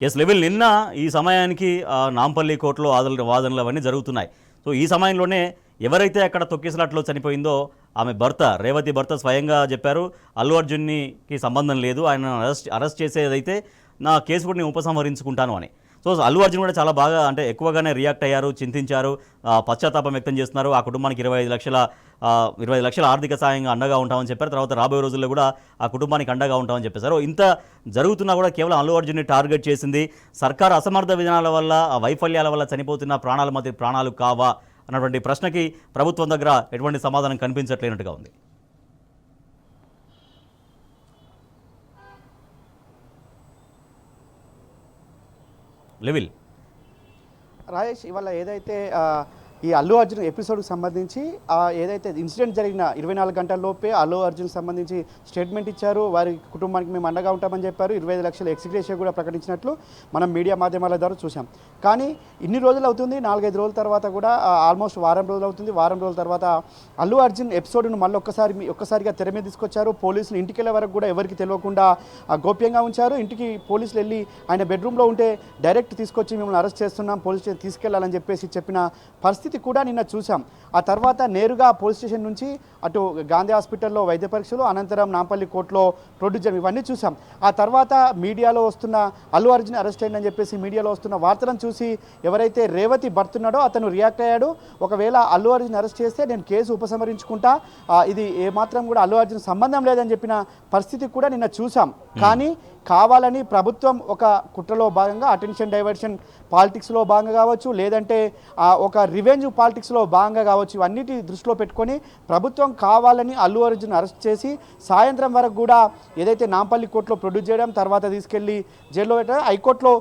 Level నిన్న ఈ సమయానికి నాంపల్లి కోర్టులో వాదనలు అవన్నీ జరుగుతున్నాయి. సో ఈ సమయంలోనే ఎవరైతే అక్కడ తొక్కిసలాట్లో చనిపోయిందో ఆమె భర్త, రేవతి భర్త స్వయంగా చెప్పారు, అల్లు అర్జున్కి సంబంధం లేదు, ఆయన అరెస్ట్ చేసేదైతే నా కేసు కూడా నేను ఉపసంహరించుకుంటాను అని. సో అల్లు అర్జున్ కూడా చాలా బాగా అంటే ఎక్కువగానే రియాక్ట్ అయ్యారు, చింతించారు, పశ్చాత్తాపం వ్యక్తం చేస్తున్నారు. ఆ కుటుంబానికి 25 లక్షల ఆర్థిక సాయంగా అండగా ఉంటామని చెప్పారు. తర్వాత రాబోయే రోజుల్లో కూడా ఆ కుటుంబానికి అండగా ఉంటామని చెప్పేశారు. ఇంత జరుగుతున్నా కూడా కేవలం అల్లు అర్జున్ని టార్గెట్ చేసింది సర్కార్ అసమర్థ విధానాల వల్ల, ఆ వైఫల్యాల వల్ల చనిపోతున్న ప్రాణాల మధ్య ప్రాణాలు కావా అన్నటువంటి ప్రశ్నకి ప్రభుత్వం దగ్గర ఎటువంటి సమాధానం కనిపించట్లేనట్టుగా ఉంది. లెవిల్ రాజేష్, ఇవాళ ఏదైతే ఈ అల్లు అర్జున్ ఎపిసోడ్కి సంబంధించి ఏదైతే ఇన్సిడెంట్ జరిగిన 24 గంటల లోపే అల్లు అర్జున్ సంబంధించి స్టేట్మెంట్ ఇచ్చారు. వారి కుటుంబానికి మేము అండగా ఉంటామని చెప్పారు. 25 లక్షల ఎక్స్గ్రేషియా కూడా ప్రకటించినట్లు మనం మీడియా మాధ్యమాల ద్వారా చూసాం. కానీ ఇన్ని రోజులు అవుతుంది, 4-5 రోజుల తర్వాత కూడా ఆల్మోస్ట్ వారం రోజులు అవుతుంది. వారం రోజుల తర్వాత అల్లు అర్జున్ ఎపిసోడ్ను మళ్ళీ ఒక్కసారిగా తెర మీద తీసుకొచ్చారు. పోలీసులు ఇంటికి వెళ్ళే వరకు కూడా ఎవరికి తెలియకుండా గోప్యంగా ఉంచారు. ఇంటికి పోలీసులు వెళ్ళి ఆయన బెడ్రూమ్లో ఉంటే డైరెక్ట్ తీసుకొచ్చి మిమ్మల్ని అరెస్ట్ చేస్తున్నాం, పోలీస్ స్టేషన్ తీసుకెళ్లాలని చెప్పిన పరిస్థితి కూడా నిన్న చూసాం. ఆ తర్వాత నేరుగా పోలీస్ స్టేషన్ నుంచి అటు గాంధీ హాస్పిటల్లో వైద్య పరీక్షలు, అనంతరం నాంపల్లి కోర్టులో ప్రొడ్యూస్ ఇవన్నీ చూసాం. ఆ తర్వాత మీడియాలో వస్తున్న అల్లు అర్జున్ అరెస్ట్ అయిందని చెప్పేసి మీడియాలో వస్తున్న వార్తలను చూసి ఎవరైతే రేవతి భర్తున్నాడో అతను రియాక్ట్ అయ్యాడు. ఒకవేళ అల్లు అర్జున్ అరెస్ట్ చేస్తే నేను కేసు ఉపసంహరించుకుంటా, ఇది ఏమాత్రం కూడా అల్లు అర్జున్ సంబంధం లేదని చెప్పిన పరిస్థితి కూడా నిన్న చూసాం. కానీ కావాలని ప్రభుత్వం ఒక కుట్రలో భాగంగా అటెన్షన్ డైవర్షన్ పాలిటిక్స్లో భాగంగా కావచ్చు, లేదంటే ఒక రివెంజ్ పాలిటిక్స్లో భాగంగా కావచ్చు, ఇవన్నిటి దృష్టిలో పెట్టుకొని ప్రభుత్వం కావాలని అల్లు అర్జున్ అరెస్ట్ చేసి సాయంత్రం వరకు కూడా ఏదైతే నాంపల్లి కోర్టులో ప్రొడ్యూస్ చేయడం, తర్వాత తీసుకెళ్లి జైల్లో పెట్టడం, హైకోర్టులో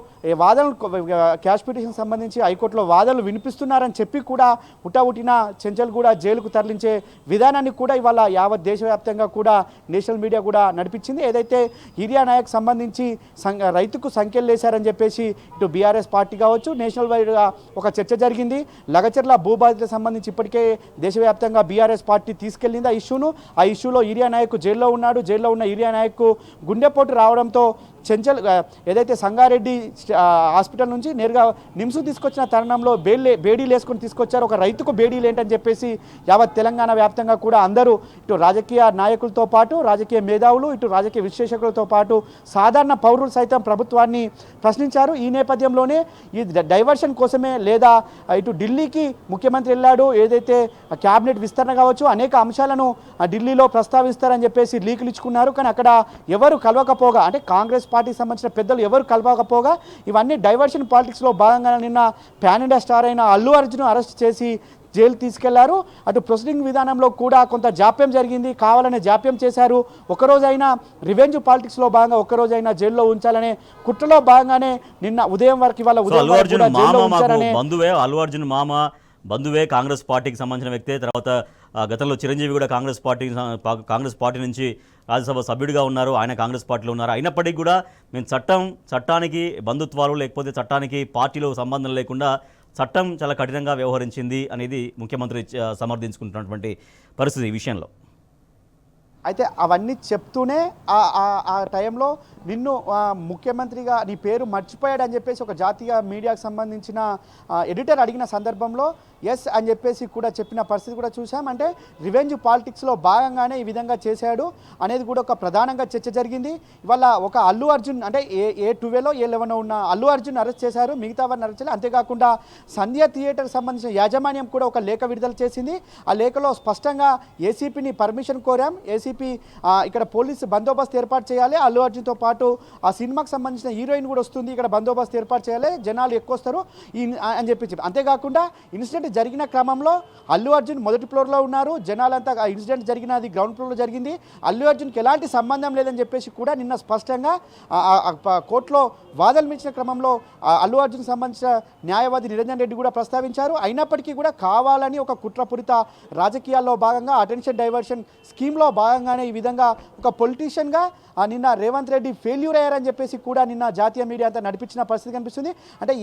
వాదనలు క్యాష్ పిటిషన్ సంబంధించి హైకోర్టులో వాదనలు వినిపిస్తున్నారని చెప్పి కూడా ఉట్టిన చెంచల్ కూడా జైలుకు తరలించే విధానాన్ని కూడా ఇవాళ యావత్ దేశవ్యాప్తంగా కూడా నేషనల్ మీడియా కూడా నడిపించింది. ఏదైతే హిరియా నాయక్ సంబంధించి రైతుకు సంఖ్యలు వేశారని చెప్పేసి ఇటు బీఆర్ఎస్ పార్టీ కావచ్చు, నేషనల్ వైడ్గా ఒక చర్చ జరిగింది. లగచర్ల భూబాధితులకు సంబంధించి ఇప్పటికే దేశవ్యాప్తంగా బీఆర్ఎస్ పార్టీ తీసుకెళ్లింది ఆ ఇష్యూను. ఆ ఇష్యూలో హిరియా నాయక్ జైల్లో ఉన్నాడు. జైల్లో ఉన్న హిరియా నాయక్ గుండెపోటు రావడంతో చెంచల్ ఏదైతే సంగారెడ్డి హాస్పిటల్ నుంచి నేరుగా నిమ్స్కు తీసుకొచ్చిన తరుణంలో బేడీలు వేసుకొని తీసుకొచ్చారు. ఒక రైతుకు బేడీలు ఏంటని చెప్పేసి యావత్ తెలంగాణ వ్యాప్తంగా కూడా అందరూ ఇటు రాజకీయ నాయకులతో పాటు రాజకీయ మేధావులు, ఇటు రాజకీయ విశ్లేషకులతో పాటు సాధారణ పౌరులు సైతం ప్రభుత్వాన్ని ప్రశ్నించారు. ఈ నేపథ్యంలోనే ఈ డైవర్షన్ కోసమే లేదా ఇటు ఢిల్లీకి ముఖ్యమంత్రి వెళ్ళాడు, ఏదైతే క్యాబినెట్ విస్తరణ కావచ్చు అనేక అంశాలను ఢిల్లీలో ప్రస్తావిస్తారని చెప్పేసి లీకులు ఇచ్చుకున్నారు. కానీ అక్కడ ఎవరు కలవకపోగా, అంటే కాంగ్రెస్ పార్టీకి సంబంధించిన పెద్దలు ఎవరు కలవకపోగా ఇవన్నీ డైవర్షన్ పాలిటిక్స్లో భాగంగా నిన్న పాన్ ఇండియా స్టార్ అయిన అల్లు అర్జున్ అరెస్ట్ చేసి జైలు తీసుకెళ్లారు. అటు ప్రొసీడింగ్ విధానంలో కూడా కొంత జాప్యం జరిగింది, కావాలనే జాప్యం చేశారు. ఒకరోజైనా రివెంజ్ పాలిటిక్స్లో భాగంగా ఒక్కరోజైనా జైల్లో ఉంచాలనే కుట్రలో భాగంగానే నిన్న ఉదయం వరకు ఇవాళ ఉదయం అల్లు అర్జున్ మామ బంధువే, కాంగ్రెస్ పార్టీకి సంబంధించిన వ్యక్తే. తర్వాత గతంలో చిరంజీవి కూడా కాంగ్రెస్ పార్టీ నుంచి రాజ్యసభ సభ్యుడిగా ఉన్నారు, ఆయన కాంగ్రెస్ పార్టీలో ఉన్నారు. అయినప్పటికీ కూడా మేము చట్టానికి బంధుత్వాలు లేకపోతే చట్టానికి పార్టీలో సంబంధం లేకుండా చట్టం చాలా కఠినంగా వ్యవహరించింది అనేది ముఖ్యమంత్రి సమర్థించుకుంటున్నటువంటి పరిస్థితి ఈ విషయంలో. అయితే అవన్నీ చెప్తూనే ఆ టైంలో నిన్ను ముఖ్యమంత్రిగా నీ పేరు మర్చిపోయాడని చెప్పేసి ఒక జాతీయ మీడియాకు సంబంధించిన ఎడిటర్ అడిగిన సందర్భంలో ఎస్ అని చెప్పేసి కూడా చెప్పిన పరిస్థితి కూడా చూసాం. అంటే రివెంజ్ పాలిటిక్స్లో భాగంగానే ఈ విధంగా చేశాడు అనేది కూడా ఒక ప్రధానంగా చర్చ జరిగింది. ఇవాళ ఒక అల్లు అర్జున్ అంటే A12 A11 ఉన్న అల్లు అర్జున్ అరెస్ట్ చేశారు, మిగతా వారిని అరెస్ట్ చేయాలి. అంతేకాకుండా సంధ్య థియేటర్ సంబంధించిన యాజమాన్యం కూడా ఒక లేఖ విడుదల చేసింది. ఆ లేఖలో స్పష్టంగా ఏసీపీని పర్మిషన్ కోరాం, ఏసీపీ ఇక్కడ పోలీసు బందోబస్తు ఏర్పాటు చేయాలి, అల్లు అర్జున్తో పాటు ఆ సినిమాకి సంబంధించిన హీరోయిన్ కూడా వస్తుంది, ఇక్కడ బందోబస్తు ఏర్పాటు చేయాలి, జనాలు ఎక్కువ వస్తారు అని చెప్పి. అంతేకాకుండా ఇన్సిడెంట్ జరిగిన క్రమంలో అల్లు అర్జున్ మొదటి ఫ్లోర్లో ఉన్నారు, జనాలంతా ఆ ఇన్సిడెంట్ జరిగినది గ్రౌండ్ ఫ్లోర్లో జరిగింది, అల్లు అర్జున్కి ఎలాంటి సంబంధం లేదని చెప్పేసి కూడా నిన్న స్పష్టంగా కోర్టులో వాదనలు ఇచ్చిన క్రమంలో అల్లు అర్జున్ సంబంధించిన న్యాయవాది నిరంజన్ రెడ్డి కూడా ప్రస్తావించారు. అయినప్పటికీ కూడా కావాలని ఒక కుట్రపూరిత రాజకీయాల్లో భాగంగా అటెన్షన్ డైవర్షన్ స్కీమ్లో భాగంగా భాగంగానే ఈ విధంగా ఒక పొలిటీషియన్గా నిన్న రేవంత్ రెడ్డి ఫెయిల్యూర్ అయ్యారని చెప్పేసి కూడా నిన్న జాతీయ మీడియా అంతా నడిపించిన పరిస్థితి కనిపిస్తుంది. అంటే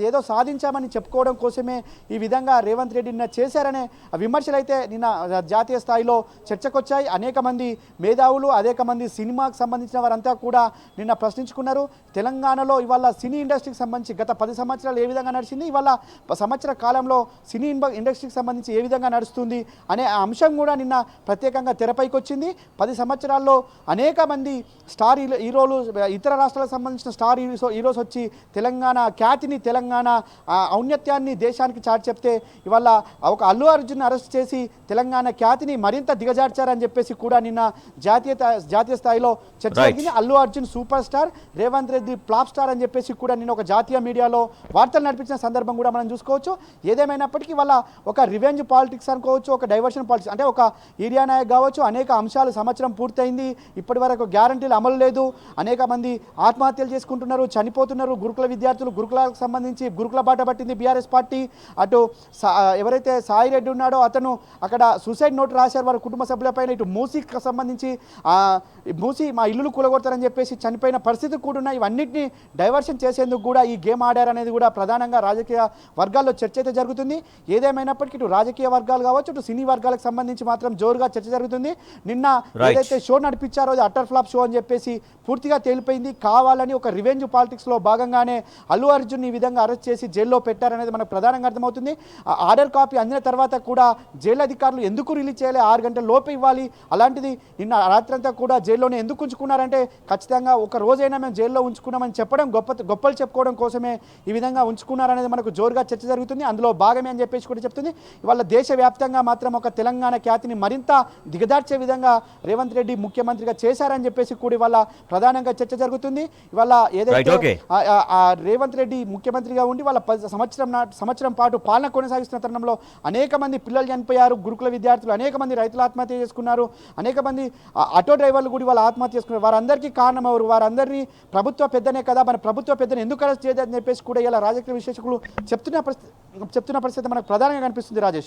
ఏదో సాధించామని చెప్పుకోవడం కోసమే ఈ విధంగా రేవంత్ రెడ్డి నిన్న చేశారనే విమర్శలు అయితే నిన్న జాతీయ స్థాయిలో చర్చకొచ్చాయి. అనేక మంది మేధావులు, అనేక మంది సినిమాకు సంబంధించిన వారంతా కూడా నిన్న ప్రశ్నించుకున్నారు. తెలంగాణలో ఇవాళ సినీ ఇండస్ట్రీకి సంబంధించి గత 10 సంవత్సరాలు ఏ విధంగా నడిచింది, ఇవాళ సంవత్సర కాలంలో సినీ ఇండస్ట్రీకి సంబంధించి ఏ విధంగా నడుస్తుంది అనే అంశం కూడా నిన్న ప్రత్యేకంగా తెరపైకి వచ్చింది. 10 సంవత్సరాల్లో అనేక మంది స్టార్ హీరోలు, ఇతర రాష్ట్రాలకు సంబంధించిన స్టార్ హీరోస్ వచ్చి తెలంగాణ ఖ్యాతిని, తెలంగాణ ఔన్నత్యాన్ని దేశానికి చాటి చెప్తే ఇవాళ ఒక అల్లు అర్జున్ అరెస్ట్ చేసి తెలంగాణ ఖ్యాతిని మరింత దిగజార్చారని చెప్పేసి కూడా నిన్న జాతీయ స్థాయిలో చర్చ జరిగింది. Allu Arjun super star, Revanth Reddy flop star అని చెప్పేసి కూడా నిన్న ఒక జాతీయ మీడియాలో వార్తలు నడిపించిన సందర్భం కూడా మనం చూసుకోవచ్చు. ఏదేమైనప్పటికీ వాళ్ళ ఒక రివెంజ్ పాలిటిక్స్ అనుకోవచ్చు, ఒక డైవర్షన్ పాలిటిక్స్, అంటే ఒక ఏరియా నాయక్ కావచ్చు, అనేక అంశాలు సంవత్సరం పూర్తయింది, ఇప్పటి వరకు గ్యారంటీలు అమలు లేదు, అనేక మంది ఆత్మహత్యలు చేసుకుంటున్నారు, చనిపోతున్నారు. గురుకుల విద్యార్థులు, గురుకులకు సంబంధించి గురుకుల బాట పట్టింది బీఆర్ఎస్ పార్టీ. అటు ఎవరైతే సాయి రెడ్డి ఉన్నాడో అతను అక్కడ సూసైడ్ నోట్ రాశారు వారి కుటుంబ సభ్యులపైన. ఇటు మూసీకి సంబంధించి మూసీ మా ఇల్లులు కూలగొడతారని చెప్పేసి చనిపోయిన పరిస్థితి కూడా ఉన్నాయి. ఇవన్నింటినీ డైవర్షన్ చేసేందుకు కూడా ఈ గేమ్ ఆడారనేది కూడా ప్రధానంగా రాజకీయ వర్గాల్లో చర్చ అయితే జరుగుతుంది. ఏదేమైనప్పటికీ ఇటు రాజకీయ వర్గాలు కావచ్చు, ఇటు సినీ వర్గాలకు సంబంధించి మాత్రం జోరుగా చర్చ జరుగుతుంది. నిన్న ఏదైతే షో నడిపించారో అది అట్టర్ ఫ్లాప్ షో అని చెప్పేసి పూర్తిగా తేలిపోయింది. కావాలని ఒక రివెంజ్ పాలిటిక్స్లో భాగంగానే అల్లు అర్జున్ ఈ విధంగా అరెస్ట్ చేసి జైల్లో పెట్టారనేది మనకు ప్రధానంగా అర్థమవుతుంది. ఆర్డర్ కాపీ అందిన తర్వాత కూడా జైలు అధికారులు ఎందుకు రిలీజ్ చేయాలి, 6 గంటల లోపే ఇవ్వాలి, అలాంటిది నిన్న రాత్రంతా కూడా జైల్లోనే ఎందుకు ఉంచుకున్నారంటే ఖచ్చితంగా ఒక రోజైనా మేము జైల్లో ఉంచుకున్నామని చెప్పడం గొప్పలు చెప్పుకోవడం కోసమే ఈ విధంగా ఉంచుకున్నారనేది మనకు జోరుగా చర్చ జరుగుతుంది. అందులో భాగమే అని చెప్పేసి కూడా చెప్తుంది. ఇవాళ దేశవ్యాప్తంగా మాత్రం ఒక తెలంగాణ ఖ్యాతిని మరింత దిగదార్చే విధంగా రేవంత్ రెడ్డి ముఖ్యమంత్రిగా చేశారని చెప్పేసి కూడా ఇవాళ ప్రధానంగా చర్చ జరుగుతుంది. ఇవాళ ఏదైతే రేవంత్ రెడ్డి ముఖ్యమంత్రిగా ఉండి వాళ్ళ సంవత్సరం పాటు పాలన కొనసాగిస్తున్న తరుణంలో అనేక మంది పిల్లలు చనిపోయారు, గురుకుల విద్యార్థులు, అనేక మంది రైతులు ఆత్మహత్య చేసుకున్నారు, అనేక మంది ఆటో డ్రైవర్లు కూడా వాళ్ళు ఆత్మహత్య చేసుకున్నారు. వారందరికీ కారణం ఎవరు? వారందరినీ ప్రభుత్వ పెద్దనే కదా, మన ప్రభుత్వ పెద్దను ఎందుకు అరెస్ట్ చేయదని చెప్పేసి కూడా ఇలా రాజకీయ విశ్లేషకులు చెప్తున్న పరిస్థితి మనకు ప్రధానంగా కనిపిస్తుంది. రాజేష్.